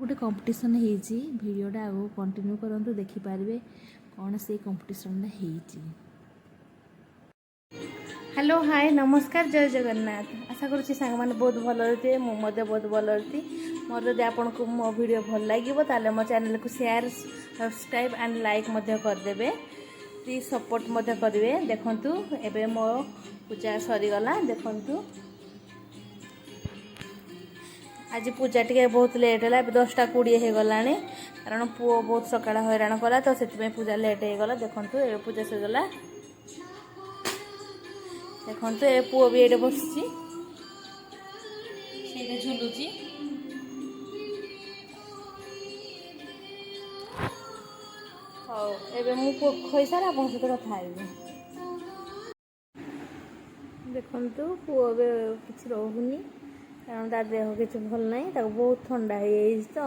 गोटे कंपटीशन होती भिडटा आगे कंटिन्यू करूँ देखिपारे कौन से कंपटीशन हेलो हाय नमस्कार जय जगन्नाथ आशा करुँच सांग मैंने बहुत भल थे मुझे बहुत भल थी मोर जब आपन को मो वीडियो भल लगे ताले मो चैनल को शेयर सब्सक्राइब एंड लाइक करदे प्लीज सपोर्ट करेंगे देखु एबे मो पूजा सरीगला देखु आज पूजा टी बहुत लेट है 10:20 हो गला कारण पुओ बहुत सकाळ हैरान कला तो से पूजा लेट हो गला देखु पूजा सरीगला देखु ए पुओ भी ये बस झुलुची हाँ एबे मु खोई सारा आप सहित कथा देखु पुओ किसी रोनी कारण तार देह किसी भल ना बहुत ठंडा हो तो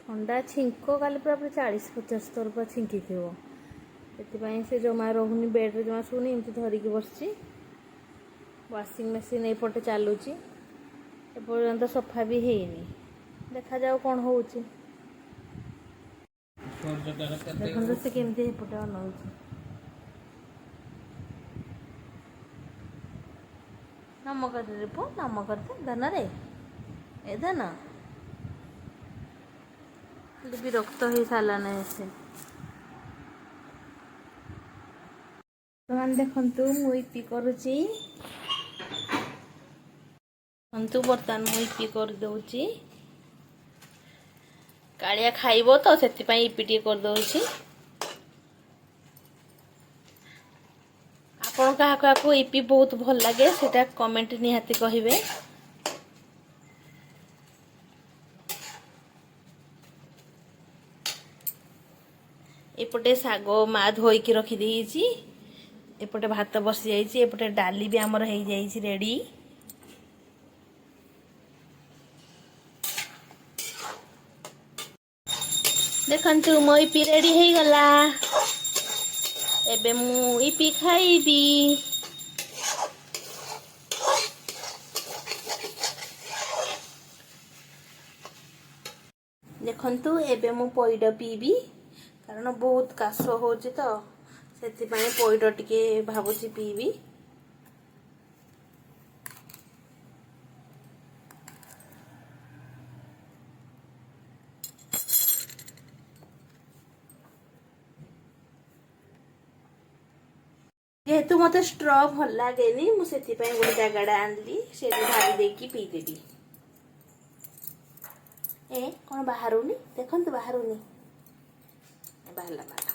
ठंडा छिंक काली पूरा 40-50 थर पूरा छिंकी थी से जमा रोनी बेड्रे जमा शुनी एमती धरिकी बस वाशिंग मशीन एपटे चलुची एपर्यंत सफा भी ହେଇନି देखा जाओ कौन हो देखो से केमती एपटे अनाउची नम कर पु नम करते धन रे ए धन विरक्त हो सारा ना से देखु मुई करुची बर्तमान मुई कर दउची कालिया खाइबो तो सेति पई इपी कर दउची आपन का को इपी बहुत भल लगे सेटा कमेंट निहाती कहिबे एपटे सागो मा धोई की रखी देइची एपटे भात बसी जाइची एपटे डाली भी हमर हो जाइची रेडी देखु मो इपी रेडी हो गला एबे मु इपी खाइबी देखु एबे मु पइड पीबी कारण बहुत काश होची तो सेति पई पइड टिके भाबुची पीबी जेहेतु मत स्ट्र भल लगे मुझे गोटे जगह आनली से ढाली देकी पीदेवी ए कौन बाहरुनी देखु बाहरुनी बाहरला बाहर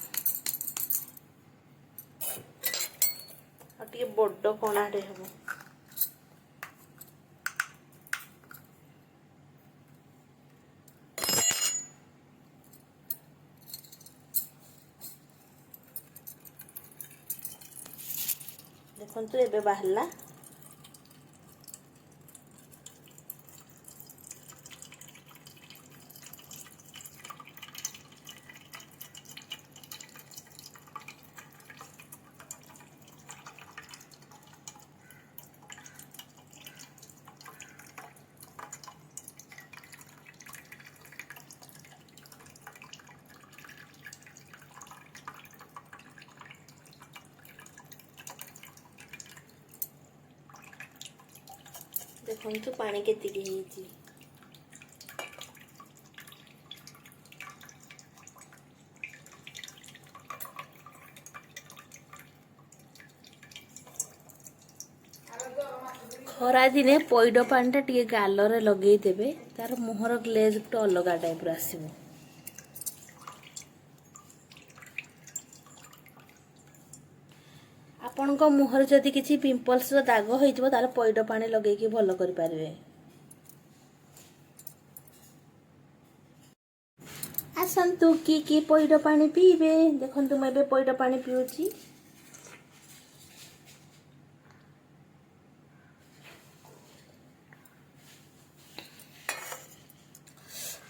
टे बड़ कणाटे हम देखु एबे बाहरला देखु पानी केतिकी खरा दिने पइड पानी टे गालरे लगे देबे तार मुहर ग्लेज गोटे अलग टाइप आसो आपण मुहर जदि किसी पिंपल्स दाग हो तार पइड पानी लगे कि भल कर पारे आसतु कि पइड पानी पीबे देखु मैं पइड पानी पीऊची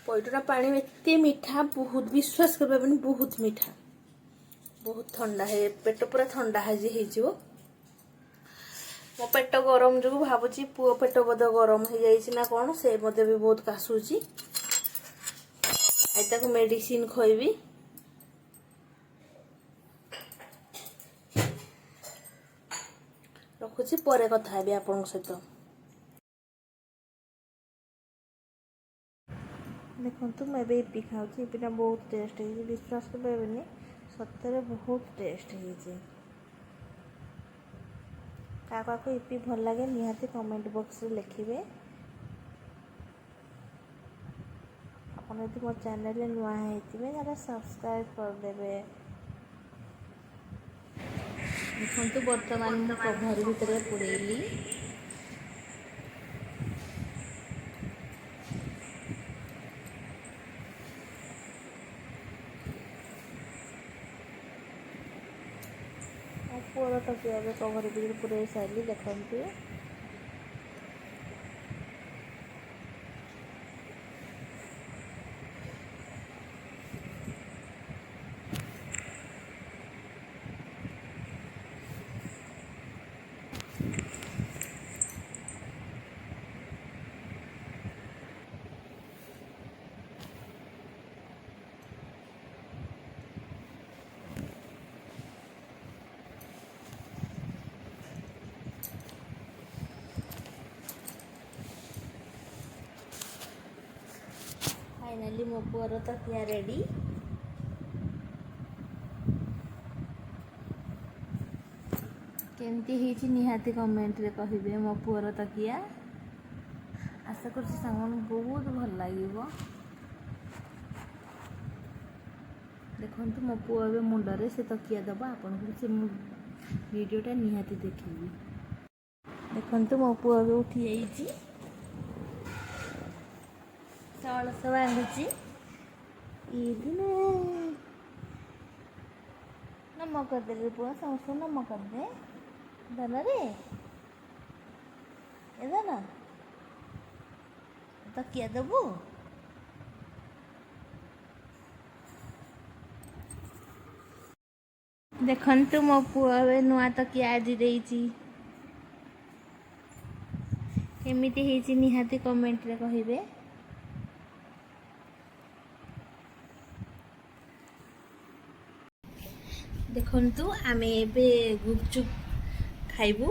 पइडरा पानी एते मीठा बहुत विश्वास कर बहुत मीठा बहुत ठंडा है पेट पूरा ठंडा हो मो पेट गरम जो भावुची पुओ पेट बोध गरम हो जाइए ना कौन से मत भी बहुत काशुची ତାକୁ ମେଡିସିନ ଖୋଇବି। ରଖୁଛି, ପରେ କଥା ହେବି ଆପଣଙ୍କ ସହିତ। ଦେଖନ୍ତୁ ମୁଁ ଏବେ ଇପି ଖାଉଛି। ଇପିଟା ବହୁତ ଟେଷ୍ଟ ହେଇଛି, ବିଶ୍ୱାସ କରିପାରିବେନି, ସତରେ ବହୁତ ଟେଷ୍ଟ ହେଇଛି। କାହାକୁ କାହାକୁ ଇପି ଭଲ ଲାଗେ ନିହାତି କମେଣ୍ଟ ବକ୍ସରେ ଲେଖିବେ। ଆପଣ ଯଦି ମୋ ଚ୍ୟାନେଲରେ ନୂଆ ହେଇଥିବେ ତାହେଲେ ସବସ୍କ୍ରାଇବ୍ କରିଦେବେ। ଦେଖନ୍ତୁ ବର୍ତ୍ତମାନ ମୁଁ କଭର ଭିତରେ ପୁରେଇଲି। ମୋ ପୁଅର ତକିଆ ଏବେ କଭର ଭିତରେ ପୁରେଇ ସାରିଲି। ଦେଖନ୍ତୁ फाइनाली मो पुअर तकिया रेडी। केमती ही निहाती कमेंट रे कहिबे मो पुअर तकिया। आशा करछि सामान बहुत भल लागिबो। देखंतु मो पुआ बे मुंडरे से तकिया दबा आपन को से वीडियोटा निहाती देखिबी। देखंतु मो पुआ बे उठी आइछि, चावल सब आंगुची इदिने नमक कर दे पुआ समस्त नमक कर दे दाना रे ए दाना तकिया दबु। देखंतु मो पुआ बे नुआ तकिया आज देइछि। केमिति हेछि निहाती कमेंट रे कहिबे। देखंतु आमे एबे गुपचुप खाइबु।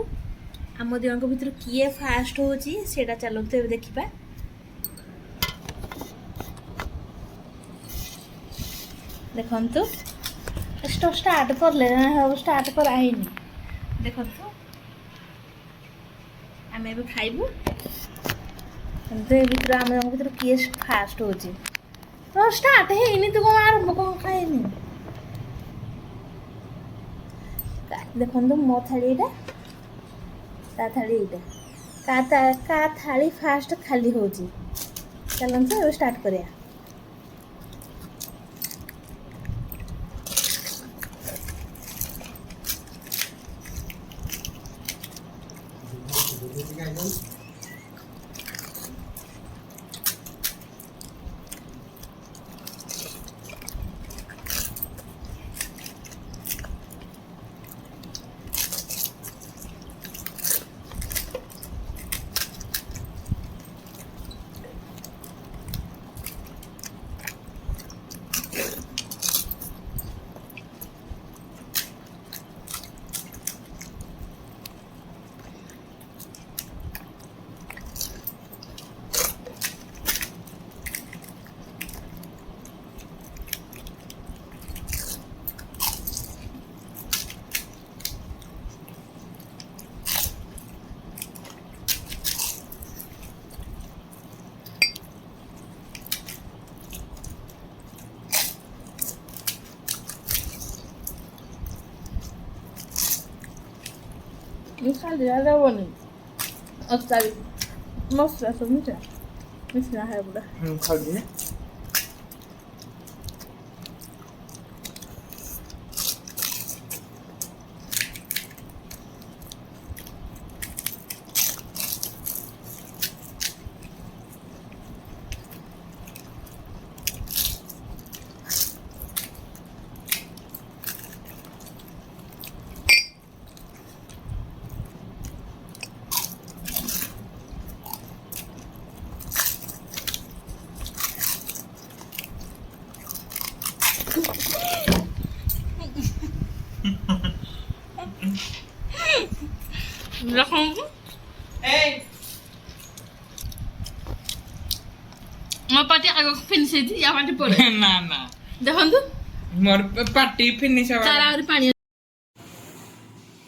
आम दिनक भितर किए फास्ट होछि सेटा चलंतु एबे देखिबा। देखंतु स्टार्ट कर ले स्टार्ट कर आइनी। देखंतु आमे एबे खाइबु। दे भितर आम दिनक भितर किए फास्ट होछि तो स्टार्ट हेइनी तू कोन आरंभ कोन खाइनी। देखो मो थाली एटा ता थाली एटा का थाली फास्ट खाली होची। चलंतु अब स्टार्ट करिया। Misal dia ada wani. Ostari. Mostra somita. Misal hai buda. खाली है। ଦେଖନ୍ତୁ ମୋ ପାଟି ଆଗକୁ ଫିନିଶ ହେଇଛି ୟା ପାଟି ପଡେ ନା ନା ଦେଖନ୍ତୁ ମୋର ପାଟି ଫିନିଶ ତାର ହବା ଆହୁରି ପାଣି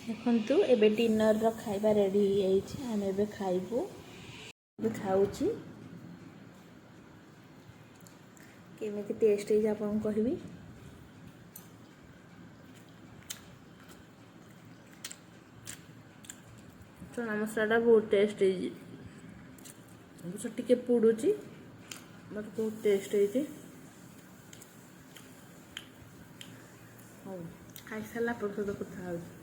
ଦେଖନ୍ତୁ ଏବେ ଡିନରର ଖାଇବା ରେଡ଼ି ହେଇଯାଇଛି ଆମେ ଏବେ ଖାଇବୁ ଏବେ ଖାଉଛି କେମିତି ଟେଷ୍ଟ ହେଇଛି ଆପଣଙ୍କୁ କହିବି ଚଣା ମସଲାଟା ବହୁତ ଟେଷ୍ଟ ହେଇଛି ଟିକେ ପୋଡ଼ୁଛି ମୋତେ ବହୁତ ଟେଷ୍ଟ ହେଇଛି ହଉ ଖାଇସାରିଲା ପରେ ସହିତ କଥା ହେଉଛି